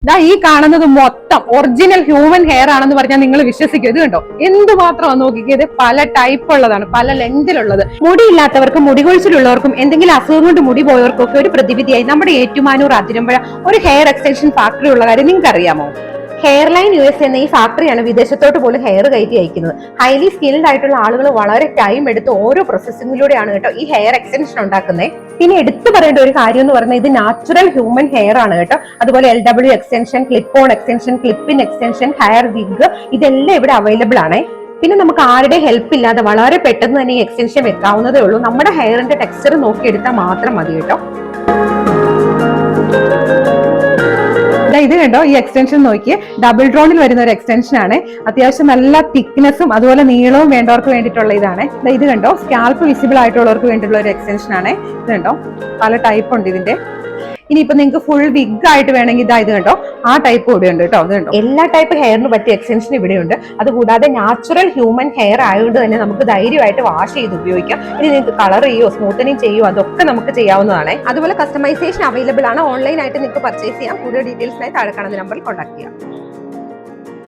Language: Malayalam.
ഈ കാണുന്നത് മൊത്തം ഒറിജിനൽ ഹ്യൂമൻ ഹെയർ ആണെന്ന് പറഞ്ഞാൽ നിങ്ങൾ വിശ്വസിക്കും. ഇത് കണ്ടോ എന്തുമാത്രം നോക്കിയത്, പല ടൈപ്പ് ഉള്ളതാണ്, പല ലെങ്തിലുള്ളത്. മുടിയില്ലാത്തവർക്കും മുടികൊഴിച്ചിലുള്ളവർക്കും എന്തെങ്കിലും അസുഖം കൊണ്ട് മുടി പോയവർക്കും ഒക്കെ ഒരു പ്രതിവിധിയായി നമ്മുടെ ഏറ്റുമാനൂർ അതിരമ്പുഴ ഒരു ഹെയർ എക്സ്റ്റൻഷൻ ഫാക്ടറി ഉള്ള കാര്യം നിങ്ങൾക്ക് അറിയാമോ? ഹെയർലൈൻ US എന്ന ഈ ഫാക്ടറിയാണ് വിദേശത്തോട്ട് പോലും ഹെയർ കയറ്റി അയക്കുന്നത്. ഹൈലി സ്കിൽഡ് ആയിട്ടുള്ള ആളുകൾ വളരെ ടൈം എടുത്ത് ഓരോ പ്രോസസ്സിംഗിലൂടെയാണ് കേട്ടോ ഈ ഹെയർ എക്സ്റ്റൻഷൻ ഉണ്ടാക്കുന്നത്. പിന്നെ എടുത്തു പറയേണ്ട ഒരു കാര്യം എന്ന് പറഞ്ഞാൽ ഇത് നാച്ചുറൽ ഹ്യൂമൻ ഹെയർ ആണ് കേട്ടോ. അതുപോലെ LW extension, clip on extension, clip in extension, hair wig ഇതെല്ലാം ഇവിടെ അവൈലബിൾ ആണ്. പിന്നെ നമുക്ക് ആരുടെ ഹെൽപ്പ് ഇല്ലാതെ വളരെ പെട്ടെന്ന് തന്നെ ഈ എക്സ്റ്റൻഷൻ വെക്കാവുന്നതേ ഉള്ളൂ. നമ്മുടെ ഹെയറിന്റെ ടെക്സ്ചർ നോക്കിയെടുത്താൽ മാത്രം മതി കേട്ടോ. ഇത് കണ്ടോ, ഈ എക്സ്റ്റൻഷൻ നോക്കിയേ, ഡബിൾ ഡ്രോണിൽ വരുന്ന ഒരു എക്സ്റ്റൻഷൻ ആണ്. അത്യാവശ്യം നല്ല തിക്നെസ്സും അതുപോലെ നീളവും വേണ്ടവർക്ക് വേണ്ടിയിട്ടുള്ള ഇതാണ്. ഇത് കണ്ടോ, സ്കാൽപ്പ് വിസിബിൾ ആയിട്ടുള്ളവർക്ക് വേണ്ടിയിട്ടുള്ള ഒരു എക്സ്റ്റൻഷൻ ആണ്. ഇത് കണ്ടോ, പല ടൈപ്പ് ഉണ്ട് ഇതിന്റെ. ഇനിയിപ്പോ നിങ്ങൾക്ക് ഫുൾ വിഗ് ആയിട്ട് വേണമെങ്കിൽ ഇത് കണ്ടോ, ആ ടൈപ്പ് കൂടെ ഉണ്ട് കേട്ടോ. അത് കണ്ടോ, എല്ലാ ടൈപ്പ് ഹെയറിന് പറ്റിയ എക്സ്റ്റൻഷൻ ഇവിടെയുണ്ട്. അതുകൂടാതെ നാച്ചുറൽ ഹ്യൂമൻ ഹെയർ ആയതുകൊണ്ട് തന്നെ നമുക്ക് ധൈര്യമായിട്ട് വാഷ് ചെയ്ത് ഉപയോഗിക്കാം. ഇനി നിങ്ങൾക്ക് കളർ ചെയ്യോ സ്മൂത്തനിങ് ചെയ്യോ അതൊക്കെ നമുക്ക് ചെയ്യാവുന്നതാണ്. അതുപോലെ കസ്റ്റമൈസേഷൻ അവൈലബിൾ ആണ്. ഓൺലൈൻ ആയിട്ട് നിങ്ങൾക്ക് പർച്ചേസ് ചെയ്യാം. കൂടുതൽ ഡീറ്റെയിൽസിനായി താഴെ കാണുന്ന നമ്പറിൽ കോൺടാക്ട് ചെയ്യാം.